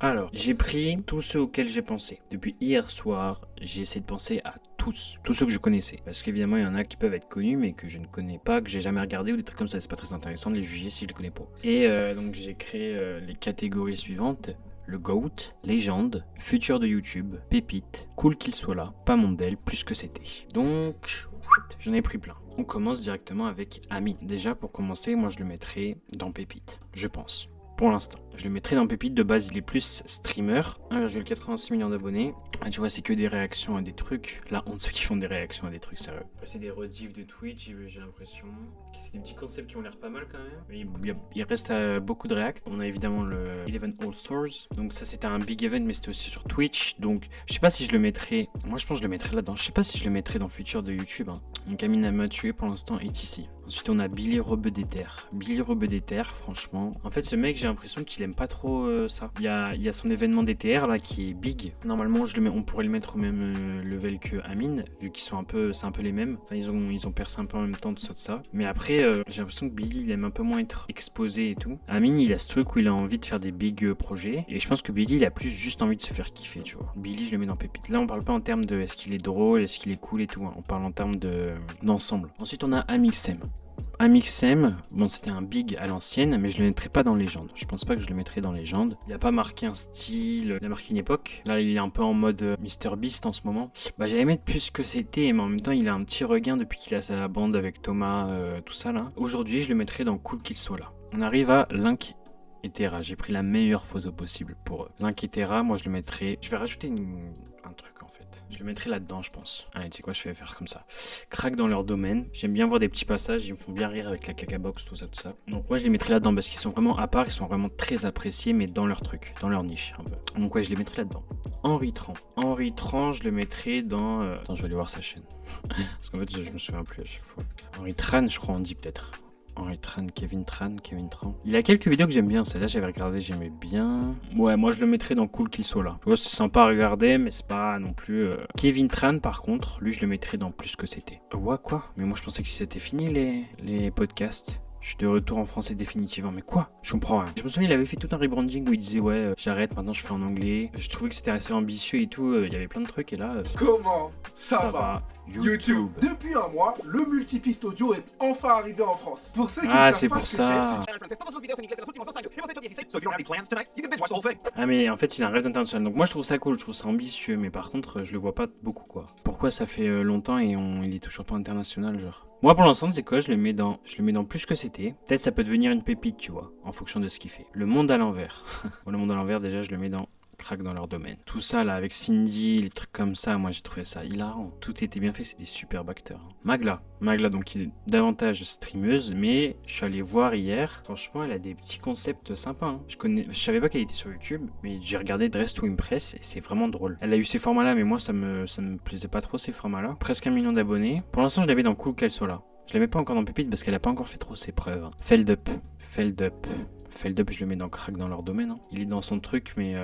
Alors, j'ai pris tous ceux auxquels j'ai pensé. Depuis hier soir, j'ai essayé de penser à tous ceux que je connaissais. Parce qu'évidemment, il y en a qui peuvent être connus, mais que je ne connais pas, que j'ai jamais regardé ou des trucs comme ça. C'est pas très intéressant de les juger si je les connais pas. Et donc, j'ai créé les catégories suivantes. Le GOAT, légende, futur de YouTube, pépite, cool qu'il soit là, pas Mondel, plus que c'était. Donc, j'en ai pris plein. On commence directement avec Ami. Déjà, pour commencer, moi je le mettrais dans pépite, je pense. Pour l'instant, je le mettrai dans pépite. De base, il est plus streamer, 1,86 million d'abonnés. Ah, tu vois, c'est que des réactions à des trucs. La honte, ceux qui font des réactions à des trucs sérieux. Après, c'est des rediffs de Twitch, j'ai l'impression. C'est des petits concepts qui ont l'air pas mal quand même. Mais il reste beaucoup de réacts. On a évidemment le Eleven All Stars. Donc ça, c'était un big event, mais c'était aussi sur Twitch. Donc je sais pas si je le mettrais. Moi, je pense que je le mettrais là-dedans. Je sais pas si je le mettrais dans le futur de YouTube. Donc Amine m'a tué pour l'instant est ici. Ensuite, on a Billy Rebedéter. Billy Rebedéter, franchement. En fait, ce mec, j'ai l'impression qu'il aime pas trop ça. Il y a son événement DTR là qui est big. Normalement, on pourrait le mettre au même level que Amine, vu qu'ils sont c'est un peu les mêmes. Enfin, ils ont percé un peu en même temps, tout ça. Mais après, j'ai l'impression que Billy, il aime un peu moins être exposé et tout. Amine, il a ce truc où il a envie de faire des big projets. Et je pense que Billy, il a plus juste envie de se faire kiffer, tu vois. Billy, je le mets dans pépite. Là, on parle pas en termes de est-ce qu'il est drôle, est-ce qu'il est cool et tout. On parle en termes d'ensemble. Ensuite, on a Amixem. Amixem, bon c'était un big à l'ancienne, mais je le mettrai pas dans légende. Je pense pas que je le mettrai dans légende. Il a pas marqué un style, il a marqué une époque. Là il est un peu en mode MrBeast en ce moment. Bah j'allais mettre plus que c'était, mais en même temps il a un petit regain depuis qu'il a sa bande avec Thomas, tout ça là. Aujourd'hui je le mettrai dans cool qu'il soit là. On arrive à Link et Terra. J'ai pris la meilleure photo possible pour eux. Link et Terra, moi je le mettrai. Je vais rajouter un truc en fait. Je le mettrai là-dedans, je pense. Allez, tu sais quoi, je vais faire comme ça. Crack dans leur domaine. J'aime bien voir des petits passages, ils me font bien rire avec la cacabox, tout ça. Donc, moi, je les mettrai là-dedans parce qu'ils sont vraiment à part, ils sont vraiment très appréciés, mais dans leur truc, dans leur niche, un peu. Donc, ouais, je les mettrai là-dedans. Henri Tran, je le mettrai dans. Attends, je vais aller voir sa chaîne. Parce qu'en fait, je me souviens plus à chaque fois. Henri Tran, je crois, on dit peut-être. Henri Tran, Kevin Tran. Il a quelques vidéos que j'aime bien. Celle-là, j'avais regardé, j'aimais bien. Ouais, moi, je le mettrais dans cool qu'il soit là. Tu vois, c'est sympa à regarder, mais c'est pas non plus. Kevin Tran, par contre, lui, je le mettrais dans plus que c'était. Ouais, quoi? Mais moi, je pensais que c'était fini les podcasts. Je suis de retour en français définitivement, mais quoi? Je comprends rien. Je me souviens, il avait fait tout un rebranding où il disait ouais, j'arrête, maintenant je fais en anglais. Je trouvais que c'était assez ambitieux et tout, il y avait plein de trucs et là... Comment ça va YouTube. Depuis un mois, le multipiste audio est enfin arrivé en France. Pour ceux qui ne savent pas ce que Ah mais en fait il a un rêve international, donc moi je trouve ça cool, je trouve ça ambitieux, mais par contre je le vois pas beaucoup quoi. Pourquoi ça fait longtemps et il est toujours pas international genre? Moi pour l'instant c'est quoi, je le mets dans plus que c'était. Peut-être ça peut devenir une pépite tu vois, en fonction de ce qu'il fait. Le monde à l'envers. Bon, le monde à l'envers déjà je le mets dans crack dans leur domaine. Tout ça là avec Cindy, les trucs comme ça, moi j'ai trouvé ça hilarant. Tout était bien fait, c'est des superbes acteurs. Magla donc il est davantage streameuse, mais je suis allé voir hier. Franchement, elle a des petits concepts sympas. Je savais pas qu'elle était sur YouTube, mais j'ai regardé Dress to Impress et c'est vraiment drôle. Elle a eu ces formats là, mais moi ça me plaisait pas trop ces formats là. Presque 1 million d'abonnés. Pour l'instant, je la mets dans cool qu'elle soit là. Je la mets pas encore dans pépite parce qu'elle a pas encore fait trop ses preuves. Feldup, je le mets dans crack dans leur domaine. Il est dans son truc, mais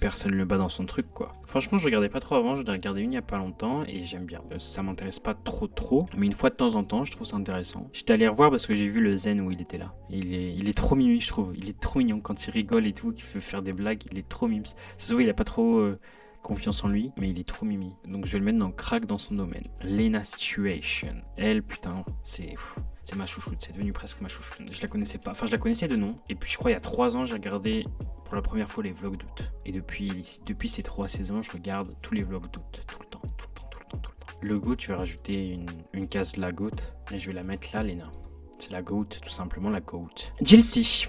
personne le bat dans son truc, quoi. Franchement, je regardais pas trop avant, j'en ai regardé une il y a pas longtemps et j'aime bien. Ça m'intéresse pas trop, mais une fois de temps en temps, je trouve ça intéressant. J'étais allé revoir parce que j'ai vu le zen où il était là. Et il est trop mimi, je trouve. Il est trop mignon quand il rigole et tout, qu'il veut faire des blagues. Il est trop mimes. Ça se voit, il a pas trop confiance en lui, mais il est trop mimi. Donc je vais le mettre dans crack dans son domaine. Lena Situation. Elle, putain, c'est ma chouchoute, c'est devenu presque ma chouchoute. Je la connaissais pas, enfin je la connaissais de nom. Et puis je crois il y a 3 ans, j'ai regardé pour la première fois les vlogs d'août. Et depuis ces 3 saisons, je regarde tous les vlogs d'août. Tout le temps. Le GOAT, tu vas rajouter une case de la GOAT. Et je vais la mettre là, Lena. C'est la GOAT, tout simplement la GOAT. Jilcy,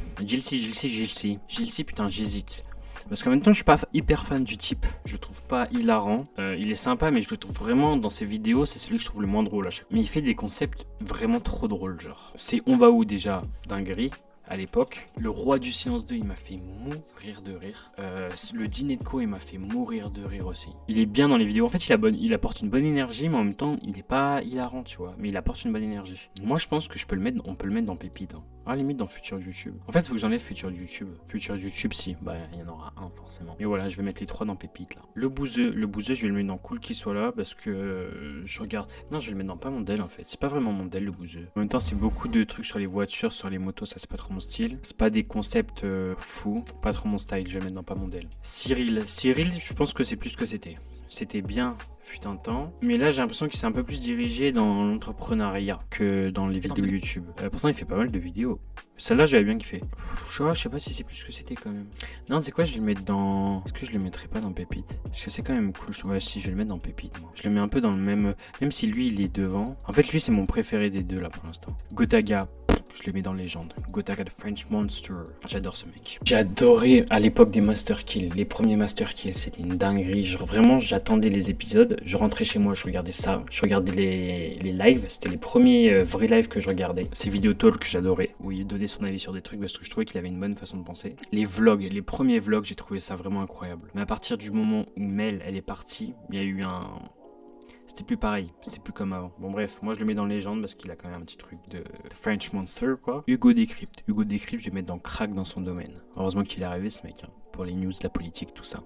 putain, j'hésite. Parce qu'en même temps, je suis pas hyper fan du type. Je le trouve pas hilarant. Il est sympa, mais je le trouve vraiment, dans ses vidéos, c'est celui que je trouve le moins drôle à chaque fois. Mais il fait des concepts vraiment trop drôles, genre. C'est On va où déjà, dinguerie, à l'époque. Le Roi du Silence 2, il m'a fait mourir de rire. Le Dîner de Co, il m'a fait mourir de rire aussi. Il est bien dans les vidéos. En fait, il apporte une bonne énergie, mais en même temps, il est pas hilarant, tu vois. Mais il apporte une bonne énergie. Moi, je pense que on peut le mettre dans Pépite. Ah, limite dans futur YouTube. En fait, il faut que j'enlève futur YouTube. Futur YouTube, si. Bah, il y en aura un, forcément. Mais voilà, je vais mettre les 3 dans pépite, là. Le bouseux, je vais le mettre dans cool qu'il soit là, parce que je regarde... Non, je vais le mettre dans pas mon del, en fait. C'est pas vraiment mon del, le bouseux. En même temps, c'est beaucoup de trucs sur les voitures, sur les motos, ça, c'est pas trop mon style. C'est pas des concepts fous. Pas trop mon style, je vais le mettre dans pas mon del. Cyril, je pense que c'est plus ce que c'était. C'était bien, fut un temps. Mais là, j'ai l'impression qu'il s'est un peu plus dirigé dans l'entrepreneuriat que dans les vidéos YouTube. Pourtant, il fait pas mal de vidéos. Celle-là, j'avais bien kiffé. Je sais pas si c'est plus ce que c'était quand même. Non, c'est quoi, je vais le mettre dans... Est-ce que je le mettrais pas dans Pépite? Parce que c'est quand même cool. Ouais, si, je vais le mettre dans Pépite, moi. Je le mets un peu dans le même... Même si lui, il est devant. En fait, lui, c'est mon préféré des deux, là, pour l'instant. Gotaga. Je le mets dans Légende. Gotaga the French Monster. J'adore ce mec. J'ai adoré à l'époque des Master Kills. Les premiers Master Kills, c'était une dinguerie. Vraiment, j'attendais les épisodes. Je rentrais chez moi, je regardais ça. Je regardais les lives. C'était les premiers vrais lives que je regardais. Ces vidéos talk que j'adorais. Où il donnait son avis sur des trucs parce que je trouvais qu'il avait une bonne façon de penser. Les vlogs, les premiers vlogs, j'ai trouvé ça vraiment incroyable. Mais à partir du moment où Mel, elle est partie, il y a eu un... C'était plus pareil, c'était plus comme avant. Bon bref, moi je le mets dans Légende parce qu'il a quand même un petit truc de French Monster quoi. Hugo Décrypte, je vais mettre dans Crack dans son domaine. Heureusement qu'il est arrivé ce mec, hein, pour les news, la politique, tout ça.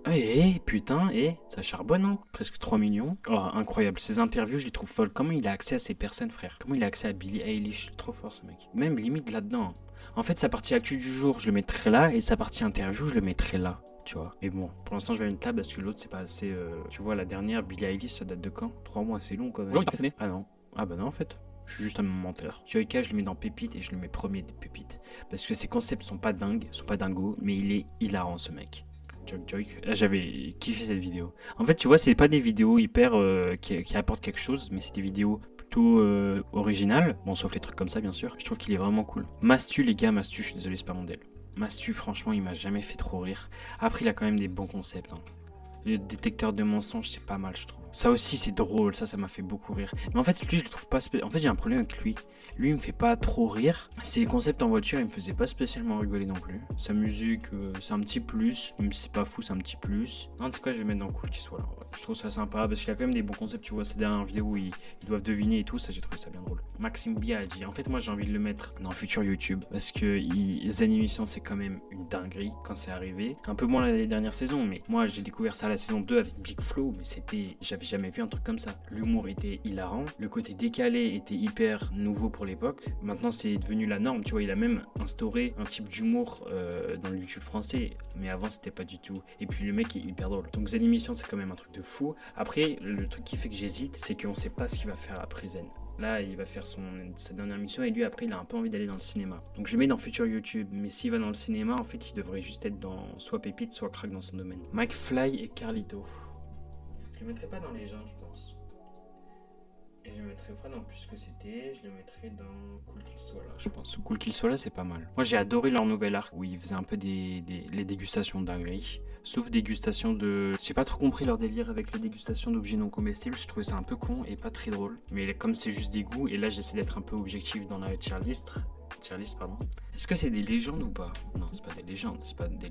Putain, ça charbonne, hein. Presque 3 millions. Oh, incroyable, ses interviews je les trouve folles. Comment il a accès à ces personnes frère? Comment il a accès à Billie Eilish? Trop fort ce mec. Même limite là-dedans. En fait sa partie actu du jour je le mettrai là et sa partie interview je le mettrai là. Tu vois. Mais bon, pour l'instant, je vais mettre là parce que l'autre, c'est pas assez. Tu vois, la dernière, Billie Eilish, ça date de quand? 3 mois, c'est long quand même. Ah non. Ah bah non, en fait. Je suis juste un menteur. Joyka, je le mets dans Pépite et je le mets premier des Pépites. Parce que ses concepts sont pas dingues, sont pas dingos, mais il est hilarant ce mec. Joyk. J'avais kiffé cette vidéo. En fait, tu vois, c'est pas des vidéos hyper qui apportent quelque chose, mais c'est des vidéos plutôt originales. Bon, sauf les trucs comme ça, bien sûr. Je trouve qu'il est vraiment cool. Mastu, les gars, Mastu, je suis désolé, c'est pas mon del. Mastu, franchement, il m'a jamais fait trop rire. Après, il a quand même des bons concepts. Hein. Le détecteur de mensonges, c'est pas mal, je trouve. Ça aussi, c'est drôle. Ça m'a fait beaucoup rire. Mais en fait, lui, je le trouve pas... En fait, j'ai un problème avec lui. Lui, il me fait pas trop rire. Ses concepts en voiture, il me faisait pas spécialement rigoler non plus. Sa musique, c'est un petit plus. Même si c'est pas fou, c'est un petit plus. Non, c'est quoi, je vais mettre dans Cool qu'il soit là. Ouais. Je trouve ça sympa parce qu'il a quand même des bons concepts. Tu vois, ces dernières vidéos où ils doivent deviner et tout. Ça, j'ai trouvé ça bien drôle. Maxime Biaggi. En fait, moi, j'ai envie de le mettre dans futur YouTube. Parce que les animations, c'est quand même une dinguerie quand c'est arrivé. Un peu moins les dernières saisons. Mais moi, j'ai découvert ça à la saison 2 avec Big Flo. Mais c'était... J'avais jamais vu un truc comme ça. L'humour était hilarant. Le côté décalé était hyper nouveau pour l'époque. Maintenant, c'est devenu la norme. Tu vois, il a même instauré un type d'humour dans le YouTube français. Mais avant, c'était pas du tout. Et puis, le mec est hyper drôle. Donc, Zen c'est quand même un truc de fou. Après, le truc qui fait que j'hésite, c'est qu'on sait pas ce qu'il va faire après Zen. Là, il va faire sa dernière mission et lui, après, il a un peu envie d'aller dans le cinéma. Donc, je le mets dans futur YouTube. Mais s'il va dans le cinéma, en fait, il devrait juste être dans soit Pépite, soit Crack dans son domaine. Mike Fly et Carlito. Je le mettrai pas dans les gens, je pense. Et je le mettrai pas dans Plus que c'était, je le mettrai dans Cool qu'il soit là, je pense. Cool qu'il soit là, c'est pas mal. Moi, j'ai adoré leur nouvel arc où ils faisaient un peu les dégustations de dinguerie. Sauf dégustation de... J'ai pas trop compris leur délire avec les dégustations d'objets non comestibles. Je trouvais ça un peu con et pas très drôle. Mais comme c'est juste des goûts, et là, j'essaie d'être un peu objectif dans la tier list, pardon. Est-ce que c'est des légendes ou pas? Non, c'est pas des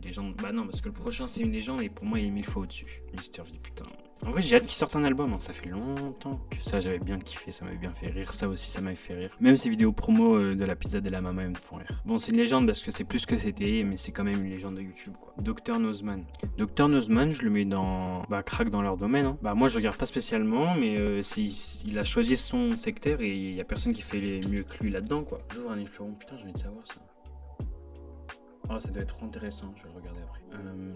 légendes, Bah non, parce que le prochain c'est une légende et pour moi il est 1000 fois au-dessus. Mr V, putain. En vrai, j'ai hâte qu'il sorte un album, hein. Ça fait longtemps que ça, j'avais bien kiffé, ça m'avait bien fait rire. Ça aussi, ça m'avait fait rire. Même ces vidéos promo de la pizza de la maman, elles me font rire. Bon, c'est une légende parce que c'est plus que c'était, mais c'est quand même une légende de YouTube, quoi. Dr Nozman. Dr Nozman, je le mets dans... Crack dans leur domaine, hein. Moi, je regarde pas spécialement, mais il a choisi son secteur et il y a personne qui fait mieux que lui là-dedans, quoi. J'ouvre un fleuron, putain, j'ai envie de savoir ça. Oh, ça doit être intéressant, je vais le regarder après.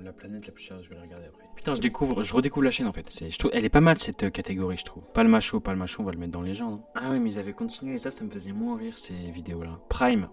La planète la plus chère, je vais le regarder après. Putain, je redécouvre la chaîne en fait. Elle est pas mal cette catégorie, je trouve. Pas le macho, on va le mettre dans les gens. Hein. Ah oui, mais ils avaient continué et ça me faisait moins rire ces vidéos-là. Prime,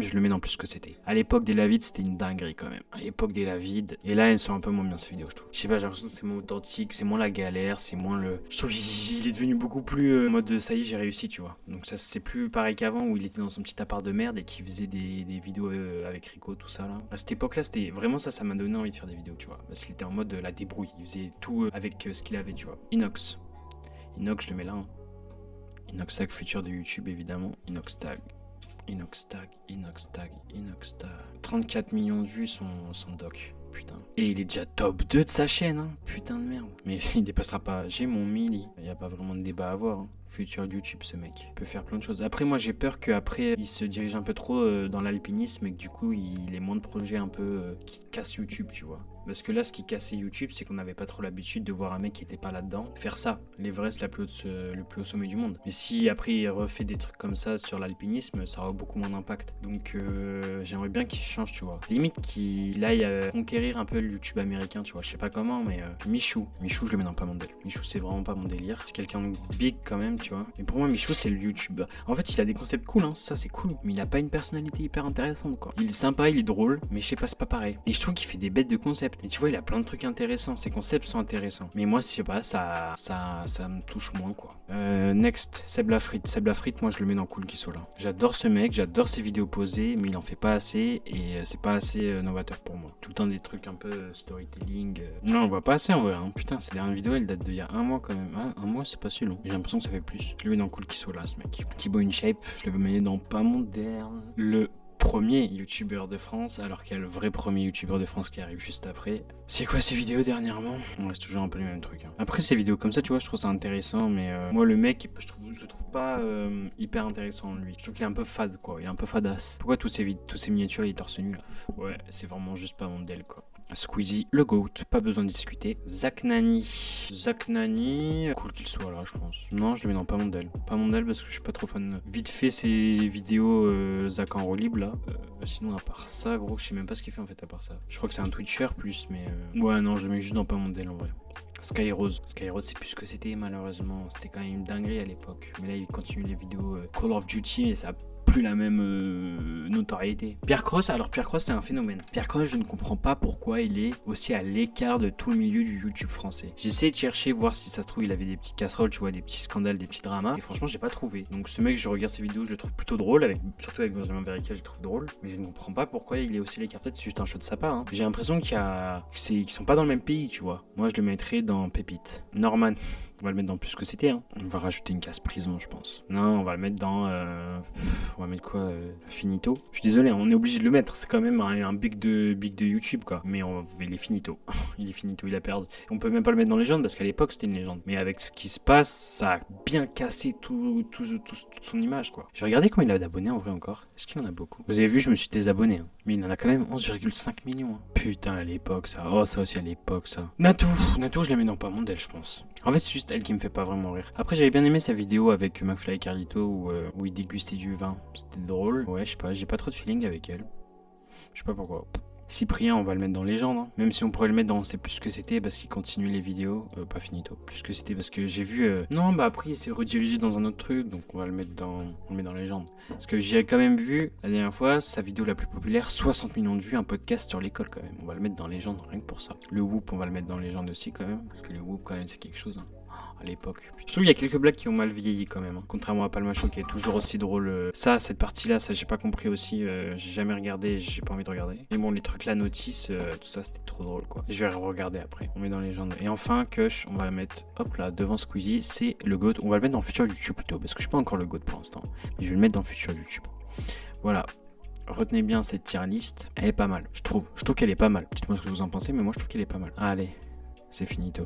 je le mets dans Plus que c'était. À l'époque des Lavides, c'était une dinguerie quand même. À l'époque des Lavides. Et là, elles sont un peu moins bien ces vidéos, je trouve. Je sais pas, j'ai l'impression que c'est moins authentique, c'est moins la galère, c'est moins le. Je trouve qu'il est devenu beaucoup plus en mode ça y est, j'ai réussi, tu vois. Donc ça, c'est plus pareil qu'avant où il était dans son petit appart de merde et qu'il faisait des vidéos avec Rico, tout ça là. À cette époque-là, c'était vraiment ça m'a donné envie de faire des vidéos, tu vois. Parce qu'il était en mode la débrouille. Il faisait tout avec ce qu'il avait, tu vois. Inox, je le mets là. Hein. Inox Tag, futur de YouTube, évidemment. Inox Tag. 34 millions de vues son doc. putain. Et il est déjà top 2 de sa chaîne, hein. Putain de merde. Mais il dépassera pas. J'ai mon Mili. Il n'y a pas vraiment de débat à avoir, hein. Futur YouTube, ce mec. Il peut faire plein de choses. Après, moi, j'ai peur qu'après, il se dirige un peu trop dans l'alpinisme et que du coup, il ait moins de projets un peu qui cassent YouTube, tu vois. Parce que là, ce qui cassait YouTube, c'est qu'on n'avait pas trop l'habitude de voir un mec qui était pas là-dedans faire ça. L'Everest, le plus haut sommet du monde. Mais si après, il refait des trucs comme ça sur l'alpinisme, ça aura beaucoup moins d'impact. Donc, j'aimerais bien qu'il change, tu vois. Limite qu'il aille conquérir un peu le YouTube américain, tu vois. Je sais pas comment, mais Michou, je le mets dans pas mon délire. Michou, c'est vraiment pas mon délire. C'est quelqu'un de big quand même, tu vois. Mais pour moi, Michou, c'est le YouTuber. En fait, il a des concepts cool, hein. Ça, c'est cool. Mais il a pas une personnalité hyper intéressante, quoi. Il est sympa, il est drôle, mais je sais pas, c'est pas pareil. Et je trouve qu'il fait des bêtes de concepts. Et tu vois, il a plein de trucs intéressants. Ses concepts sont intéressants. Mais moi, je sais pas, ça me touche moins, quoi. Next, Seb Lafrite. Seb Lafrite, moi, je le mets dans Cool qui soit là. J'adore ce mec, j'adore ses vidéos posées, mais il en fait pas assez et c'est pas assez novateur pour moi. Tout le temps des trucs un peu storytelling. Non, on voit pas assez en vrai. Hein. Putain, cette dernière vidéo, elle date d'il y a un mois quand même. Ah, un mois, c'est pas si long. J'ai l'impression que ça fait plus. Je le mets dans Cool qui soit là, ce mec. Thibaut InShape, je le mets dans Pas Moderne. Le premier youtubeur de France, alors qu'il y a le vrai premier youtubeur de France qui arrive juste après. C'est quoi ces vidéos dernièrement? On reste toujours un peu les mêmes trucs. Hein. Après ces vidéos comme ça, tu vois, je trouve ça intéressant, mais moi le mec, je trouve pas hyper intéressant lui. Je trouve qu'il est un peu fade, quoi. Il est un peu fadasse. Pourquoi tous ces miniatures, il est torse nu là? Ouais, c'est vraiment juste pas mon modèle, quoi. Squeezie, le GOAT, pas besoin de discuter. Zach Nani, cool qu'il soit là, je pense. Non, je le mets dans Pas Mondel. Pas Mondel parce que je suis pas trop fan. Vite fait ces vidéos Zach en roue libre là. Sinon, à part ça, gros, je sais même pas ce qu'il fait en fait à part ça. Je crois que c'est un Twitcher plus, mais ouais, non, je le mets juste dans Pas Mondel en vrai. Skyrose, c'est plus ce que c'était malheureusement. C'était quand même une dinguerie à l'époque. Mais là, il continue les vidéos Call of Duty et ça a plus la même notoriété. Pierre Cross, c'est un phénomène. Pierre Cross, je ne comprends pas pourquoi il est aussi à l'écart de tout le milieu du YouTube français. J'ai essayé de chercher, voir si ça se trouve, il avait des petites casseroles, tu vois, des petits scandales, des petits dramas. Et franchement, j'ai pas trouvé. Donc ce mec, je regarde ses vidéos, je le trouve plutôt drôle, surtout avec Benjamin Verica, je le trouve drôle. Mais je ne comprends pas pourquoi il est aussi à l'écart. Peut-être c'est juste un show de sa part. Hein. J'ai l'impression qu'ils sont pas dans le même pays, tu vois. Moi, je le mettrais dans Pépite. Norman. On va le mettre dans Plus que c'était. Hein. On va rajouter une case prison, je pense. Non, on va le mettre dans... on va mettre quoi Finito. Je suis désolé, on est obligé de le mettre. C'est quand même un big de YouTube, quoi. Mais il est finito. Il est finito, il a perdu. On peut même pas le mettre dans légende parce qu'à l'époque, c'était une légende. Mais avec ce qui se passe, ça a bien cassé toute son image, quoi. J'ai regardé combien il a d'abonnés en vrai encore. Est-ce qu'il en a beaucoup? Vous avez vu, je me suis désabonné. Hein. Mais il en a quand même 11,5 millions. Hein. Putain, à l'époque, ça. Oh, ça aussi à l'époque, ça. Natou, je la mets dans Pas Mondel, je pense. En fait, c'est juste elle qui me fait pas vraiment rire. Après, j'avais bien aimé sa vidéo avec McFly et Carlito où il dégustait du vin. C'était drôle. Ouais, je sais pas, j'ai pas trop de feeling avec elle. Je sais pas pourquoi. Cyprien, on va le mettre dans Légende. Hein. Même si on pourrait le mettre dans C'est plus ce que c'était parce qu'il continue les vidéos. Pas finito. Plus que c'était parce que j'ai vu. Non, bah après, il s'est redirigé dans un autre truc. Donc on va le mettre dans. On le met dans Légende. Parce que j'ai quand même vu la dernière fois sa vidéo la plus populaire, 60 millions de vues, un podcast sur l'école quand même. On va le mettre dans Légende rien que pour ça. Le Whoop, on va le mettre dans Légende aussi quand même. Parce que le Whoop, quand même, c'est quelque chose. Hein. À l'époque. Je trouve qu'il y a quelques blagues qui ont mal vieilli quand même. Hein. Contrairement à Palmacho qui est toujours aussi drôle. Cette partie-là, ça j'ai pas compris aussi. J'ai jamais regardé, j'ai pas envie de regarder. Mais bon, les trucs la notice, tout ça c'était trop drôle quoi. Je vais regarder après. On met dans Légende. Et enfin, Kush, on va le mettre hop là devant Squeezie. C'est le GOAT. On va le mettre dans Futur YouTube plutôt. Parce que je suis pas encore le GOAT pour l'instant. Mais je vais le mettre dans Futur YouTube. Voilà. Retenez bien cette tier list. Elle est pas mal. Je trouve qu'elle est pas mal. Dites-moi ce que vous en pensez, mais moi je trouve qu'elle est pas mal. Allez, c'est finito.